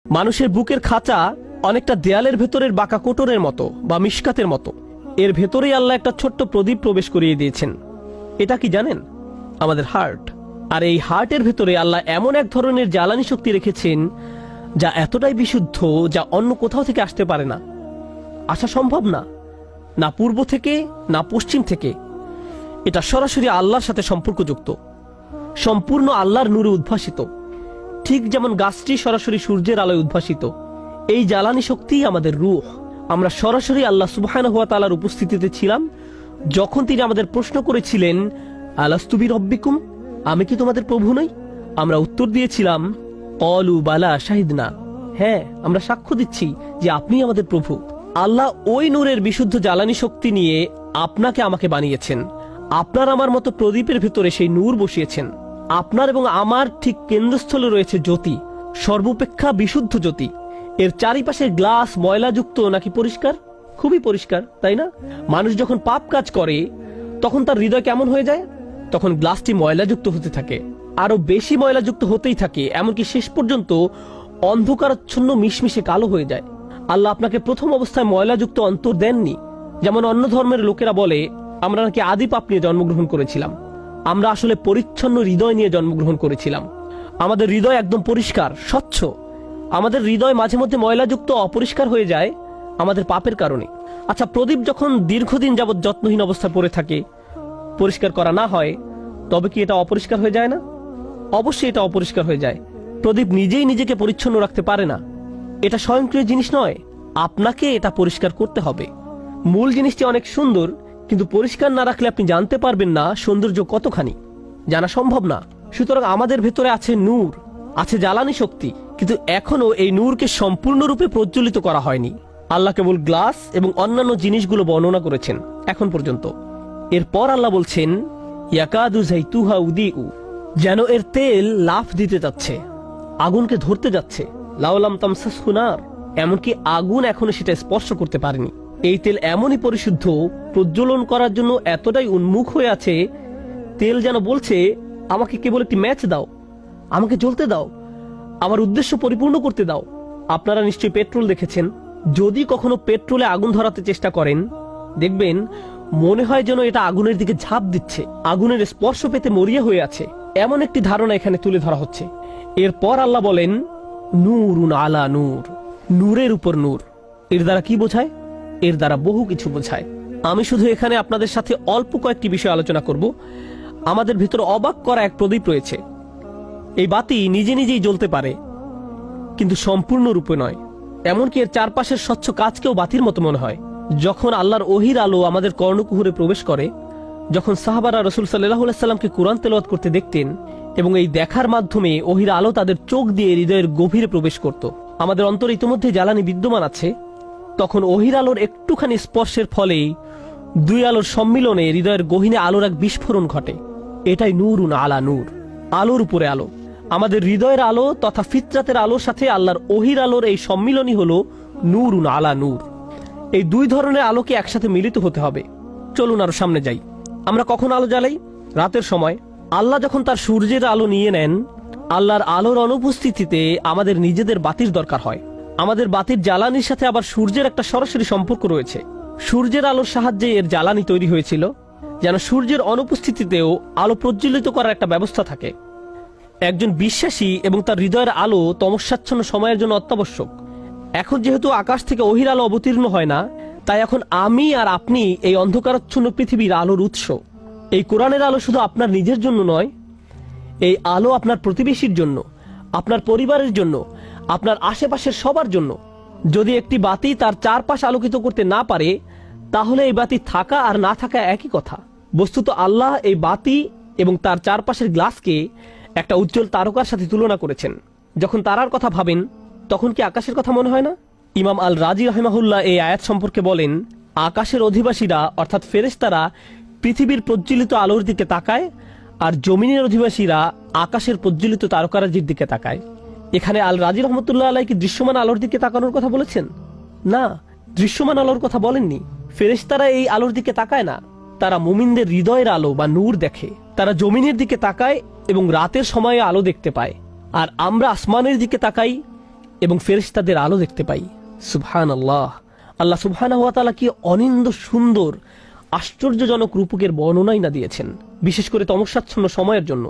মানুষের বুকের খাঁচা অনেকটা দেয়ালের ভেতরের বাঁকা কোটরের মতো বা মিশকাতের মতো। এর ভেতরেই আল্লাহ একটা ছোট্ট প্রদীপ প্রবেশ করিয়ে দিয়েছেন। এটা কি জানেন? আমাদের হার্ট। আর এই হার্টের ভেতরে আল্লাহ এমন এক ধরনের জ্বালানি শক্তি রেখেছেন যা এতটাই বিশুদ্ধ, যা অন্য কোথাও থেকে আসতে পারে না, আসা সম্ভব না, না পূর্ব থেকে না পশ্চিম থেকে। এটা সরাসরি আল্লাহর সাথে সম্পর্কযুক্ত, সম্পূর্ণ আল্লাহর নূরে উদ্ভাসিত। ঠিক যেমন গাছটি সরাসরি সূর্যের আলোয় উদ্ভাসিত, এই জ্বালানি শক্তিই আমাদের রূহ। আমরা সরাসরি আল্লাহ সুবহানাহু ওয়া তাআলার উপস্থিতিতে ছিলাম যখন তিনি আমাদের প্রশ্ন করেছিলেন, আলাস্তু বিরব্বিকুম, আমি কি তোমাদের প্রভু নই? আমরা উত্তর দিয়েছিলাম, ক্বালু বালা শাহিদনা, হ্যাঁ আমরা সাক্ষ্য দিচ্ছি যে আপনি আমাদের প্রভু। আল্লাহ ওই নূরের বিশুদ্ধ জ্বালানি শক্তি নিয়ে আপনাকে আমাকে বানিয়েছেন। আপনার আমার মতো প্রদীপের ভেতরে সেই নূর বসিয়েছেন। আপনার এবং আমার ঠিক কেন্দ্রস্থলে রয়েছে জ্যোতি, সর্বাপেক্ষা বিশুদ্ধ জ্যোতি। এর চারিপাশের গ্লাস ময়লাযুক্ত নাকি পরিষ্কার? খুবই পরিষ্কার, তাই না? মানুষ যখন পাপ কাজ করে তখন তার হৃদয় কেমন হয়ে যায়? তখন গ্লাসটি ময়লাযুক্ত হতে থাকে, আরো বেশি ময়লাযুক্ত হতেই থাকে, এমনকি শেষ পর্যন্ত অন্ধকারাচ্ছন্ন মিশমিশে কালো হয়ে যায়। আল্লাহ আপনাকে প্রথম অবস্থায় ময়লাযুক্ত অন্তর দেননি। যেমন অন্য ধর্মের লোকেরা বলে আমরা নাকি আদি পাপ নিয়ে জন্মগ্রহণ করেছিলাম। আমরা আসলে পরিচ্ছন্ন হৃদয় নিয়ে জন্মগ্রহণ করেছিলাম। আমাদের হৃদয় একদম পরিষ্কার, স্বচ্ছ। আমাদের হৃদয় মাঝে মধ্যে ময়লাযুক্ত, অপরিষ্কার হয়ে যায় আমাদের পাপের কারণে। আচ্ছা, প্রদীপ যখন দীর্ঘদিন যাবৎ যত্নহীন অবস্থায় পড়ে থাকে, পরিষ্কার করা না হয়, তবে কি এটা অপরিষ্কার হয়ে যায় না? অবশ্যই এটা অপরিষ্কার হয়ে যায়। প্রদীপ নিজেই নিজেকে পরিচ্ছন্ন রাখতে পারে না, এটা স্বয়ংক্রিয় জিনিস নয়। আপনাকে এটা পরিষ্কার করতে হবে। মূল জিনিসটি অনেক সুন্দর, কিন্তু পরিষ্কার না রাখলে আপনি জানতে পারবেন না সৌন্দর্য কতখানি, জানা সম্ভব না। সুতরাং আমাদের ভেতরে আছে নূর, আছে জ্বালানি শক্তি, কিন্তু এখনো এই নূরকে সম্পূর্ণরূপে প্রজ্বলিত করা হয়নি। আল্লাহ কেবল গ্লাস এবং অন্যান্য জিনিসগুলো বর্ণনা করেছেন এখন পর্যন্ত। এরপর আল্লাহ বলছেন, ইয়াকাদু যাইতুহা উদিউ, যেন এর তেল লাফ দিতে যাচ্ছে, আগুনকে ধরতে যাচ্ছে। লাউলাম তামসাসহু নার, এমনকি আগুন এখনো সেটা স্পর্শ করতে পারেনি। এই তেল এমনই পরিশুদ্ধ, প্রজ্বলন করার জন্য এতটাই উন্মুখ হয়ে আছে, তেল যেন বলছে, আমাকে কেবল একটি ম্যাচ দাও, আমাকে জ্বলতে দাও, আমার উদ্দেশ্য পরিপূর্ণ করতে দাও। আপনারা নিশ্চয়ই পেট্রোল দেখেছেন। যদি কখনো পেট্রোলে আগুন ধরাতে চেষ্টা করেন, দেখবেন মনে হয় যেন এটা আগুনের দিকে ঝাঁপ দিচ্ছে, আগুনের স্পর্শ পেতে মরিয়া হয়ে আছে। এমন একটি ধারণা এখানে তুলে ধরা হচ্ছে। এরপর আল্লাহ বলেন, নূরুন আলা নূর, নূরের উপর নূর। এর দ্বারা কি বোঝায়? এর দ্বারা বহু কিছু বোঝায়। আমি শুধু এখানে আপনাদের সাথে অল্প কয়েকটি বিষয় আলোচনা করব। আমাদের ভিতরে অবাক করা এক প্রদীপ রয়েছে। এই বাতি নিজে নিজেই জ্বলতে পারে, কিন্তু সম্পূর্ণরূপে নয়। এমনকি এর চারপাশের স্বচ্ছ কাজকেও বাতির মতো মনে হয়। যখন আল্লাহর ওহির আলো আমাদের কর্ণকুহরে প্রবেশ করে, যখন সাহাবারা রাসূল সাল্লাল্লাহু আলাইহি সাল্লামকে কুরআন তেলাওয়াত করতে দেখতেন, এবং এই দেখার মাধ্যমে ওহির আলো তাদের চোখ দিয়ে হৃদয়ের গভীরে প্রবেশ করত। আমাদের অন্তরে ইতিমধ্যে জ্বালানি বিদ্যমান আছে, তখন ওহির আলোর একটুখানি স্পর্শের ফলেই দুই আলোর সম্মিলনে হৃদয়ের গহীনে আলোর এক বিস্ফোরণ ঘটে। এটাই নূরুন আলা নূর, আলোর উপরে আলো। আমাদের হৃদয়ের আলো তথা ফিতরাতের আলোর সাথে আল্লাহর ওহির আলোর এই সম্মিলনই হলো নূরুন আলা নূর। এই দুই ধরনের আলোকে একসাথে মিলিত হতে হবে। চলুন আরো সামনে যাই। আমরা কখন আলো জ্বালাই? রাতের সময়। আল্লাহ যখন তার সূর্যের আলো নিয়ে নেন, আল্লাহর আলোর অনুপস্থিতিতে আমাদের নিজেদের বাতির দরকার হয়। আমাদের বাতির জ্বালানির সাথে আবার সূর্যের একটা সরাসরি সম্পর্ক রয়েছে। সূর্যের আলোর সাহায্যে এর জ্বালানি তৈরি হয়েছিল, যেন সূর্যের অনুপস্থিতিতেও আলো প্রজ্বলিত করার একটা ব্যবস্থা থাকে। একজন বিশ্বাসী এবং তার হৃদয়ের আলো তমস্যাচ্ছন্ন সময়ের জন্য অত্যাবশ্যক। এখন যেহেতু আকাশ থেকে ওহির আলো অবতীর্ণ হয় না, তাই এখন আমি আর আপনি এই অন্ধকারাচ্ছন্ন পৃথিবীর আলোর উৎস। এই কোরআনের আলো শুধু আপনার নিজের জন্য নয়, এই আলো আপনার প্রতিবেশীর জন্য, আপনার পরিবারের জন্য, আপনার আশেপাশের সবার জন্য। যদি একটি বাতি তার চারপাশ আলোকিত করতে না পারে, তাহলে এই বাতি থাকা আর না থাকা একই কথা। বস্তুত আল্লাহ এই বাতি এবং তার চারপাশের গ্লাসকে একটা উজ্জ্বল তারকার সাথে তুলনা করেছেন। যখন তারার কথা ভাবেন, তখন কি আকাশের কথা মনে হয় না? ইমাম আল রাজি রাহিমাহুল্লাহ এই আয়াত সম্পর্কে বলেন, আকাশের অধিবাসীরা অর্থাৎ ফেরেশতারা পৃথিবীর প্রজ্বলিত আলোর দিকে তাকায়, আর জমিনের অধিবাসীরা আকাশের প্রজ্বলিত তারকারাজির দিকে তাকায়। এখানে আল রাজি রহমতুল্লাহ আলাইহি কি দৃশ্যমান আলোর দিকে তাকানোর কথা বলেছেন? না, দৃশ্যমান আলোর কথা বলেননি। ফেরেশতারা এই আলোর দিকে তাকায় না, তারা মুমিনদের হৃদয়ের আলো বা নূর দেখে। তারা জমিনের দিকে তাকায় এবং রাতের সময়ে আলো দেখতে পায়। আর আমরা আসমানের দিকে তাকাই এবং ফেরেশতাদের আলো দেখতে পাই। সুবহানাল্লাহ। আল্লাহ সুবহানাহু ওয়া তাআলা কি অনিন্দ্য সুন্দর আশ্চর্যজনক রূপকের বর্ণনাই না দিয়েছেন, বিশেষ করে তমসাচ্ছন্ন সময়ের জন্য।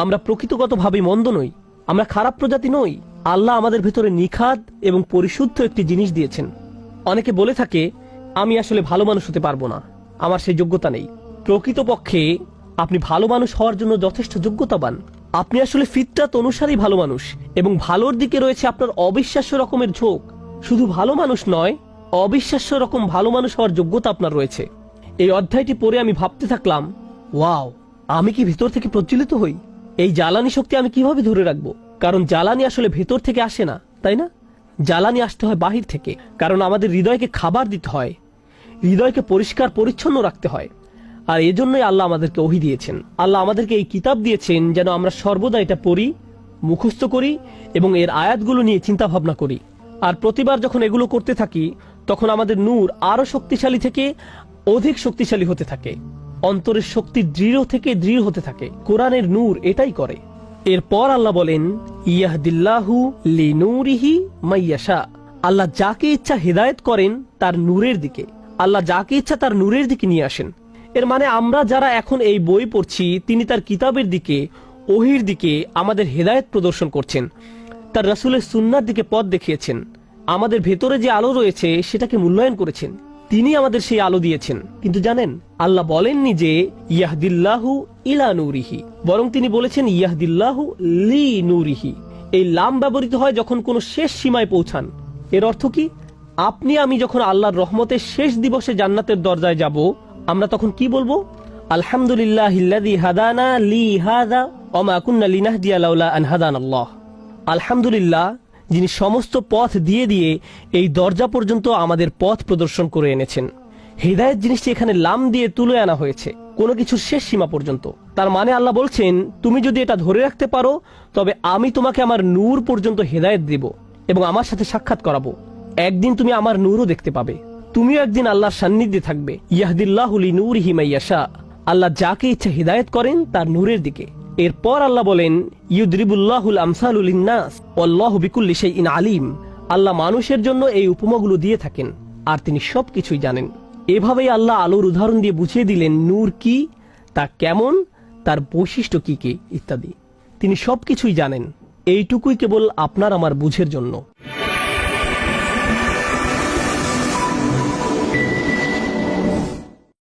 আমরা প্রকৃতগতভাবে মন্দ নই, আমরা খারাপ প্রজাতি নই। আল্লাহ আমাদের ভেতরে নিখাদ এবং পরিশুদ্ধ একটি জিনিস দিয়েছেন। অনেকে বলে থাকে, আমি আসলে ভালো মানুষ হতে পারবো না, আমার সেই যোগ্যতা নেই। প্রকৃতপক্ষে আপনি ভালো মানুষ হওয়ার জন্য যথেষ্ট যোগ্যতাবান। আপনি আসলে ফিতরাত অনুসারেই ভালো মানুষ, এবং ভালোর দিকে রয়েছে আপনার অবিশ্বাস্য রকমের ঝোঁক। শুধু ভালো মানুষ নয়, অবিশ্বাস্য রকম ভালো মানুষ হওয়ার যোগ্যতা আপনার রয়েছে। এই অধ্যায়টি পড়ে আমি ভাবতে থাকলাম, ওয়াও, আমি কি ভিতর থেকে প্রজ্বলিত হই? এই জ্বালানি শক্তি আমি কিভাবে ধরে রাখবো? কারণ জ্বালানি আসলে ভেতর থেকে আসে না, তাই না? জ্বালানি আসতে হয় বাহির থেকে। কারণ আমাদের হৃদয়কে খাবার দিতে হয়, হৃদয়কে পরিষ্কার পরিচ্ছন্ন রাখতে হয়। আর এজন্যই আল্লাহ আমাদেরকে ওহী দিয়েছেন। আল্লাহ আমাদেরকে এই কিতাব দিয়েছেন যেন আমরা সর্বদা এটা পড়ি, মুখস্থ করি এবং এর আয়াতগুলো নিয়ে চিন্তা ভাবনা করি। আর প্রতিবার যখন এগুলো করতে থাকি, তখন আমাদের নূর আরো শক্তিশালী থেকে অধিক শক্তিশালী হতে থাকে। অন্তরের শক্তি দৃঢ় থেকে দৃঢ় হতে থাকে। কোরআনের নূর এটাই করে। এরপর আল্লাহ বলেন, ইয়াহদিল্লাহু লিনূরিহি মাইয়াশা। আল্লাহ যাকে ইচ্ছা হিদায়াত করেন তার নূরের দিকে। আল্লাহ যাকে ইচ্ছা তার নূরের দিকে নিয়ে আসেন। এর মানে আমরা যারা এখন এই বই পড়ছি, তিনি তার কিতাবের দিকে, ওহির দিকে আমাদের হেদায়েত প্রদর্শন করছেন। তার রাসূলের সুন্নাহর দিকে পথ দেখিয়েছেন। আমাদের ভেতরে যে আলো রয়েছে সেটাকে মূল্যায়ন করেছেন। তিনি আমাদের সেই আলো দিয়েছেন। কিন্তু জানেন, আল্লাহ বলেননি যে ইয়াহদিল্লাহু ইলা নূরিহি, বরং তিনি বলেছেন ইয়াহদিল্লাহু লি নূরিহি। এই লাম ব্যবহৃত হয় যখন কোনো শেষ সীমায় পৌঁছান। এর অর্থ কি? আপনি আমি যখন আল্লাহর রহমতের শেষ দিবসে জান্নাতের দরজায় যাব, আমরা তখন কি বলবো? আলহামদুলিল্লাহিল্লাযী হাদানা লি হাযা ওয়া মা কুন্না লিনাহদিয়া লাউলা আন হাদানাল্লাহ। আলহামদুলিল্লাহ, যিনি সমস্ত পথ দিয়ে দিয়ে এই দরজা পর্যন্ত আমাদের পথ প্রদর্শন করে এনেছেন। হিদায়াত জিনিসটি এখানে লাম দিয়ে তুলে আনা হয়েছে, কোনো কিছুর শেষ সীমা পর্যন্ত। তার মানে আল্লাহ বলছেন, তুমি যদি এটা ধরে রাখতে পারো, তবে আমি তোমাকে আমার নূর পর্যন্ত হিদায়াত দিব এবং আমার সাথে সাক্ষাৎ করাবো। একদিন তুমি আমার নূরও দেখতে পাবে, তুমিও একদিন আল্লাহর সান্নিধ্যে থাকবে। ইয়াহদিল্লাহু লিনূরিহি মাইয়াশা। আল্লাহ যাকে ইচ্ছা হিদায়াত করেন তার নূরের দিকে। এরপর আল্লাহ বলেন, ইউদরিবুল্লাহুল আমসালু লিন্নাস ওয়াল্লাহু বিকুল্লি শাইইন আলিম। আল্লাহ মানুষের জন্য এই উপমাগুলো দিয়ে থাকেন, আর তিনি সবকিছুই জানেন। এভাবেই আল্লাহ আলোর উদাহরণ দিয়ে বুঝিয়ে দিলেন নূর কি, তা কেমন, তার বৈশিষ্ট্য কি কি ইত্যাদি। তিনি সবকিছুই জানেন। এইটুকুই কেবল আপনার আমার বুঝের জন্য।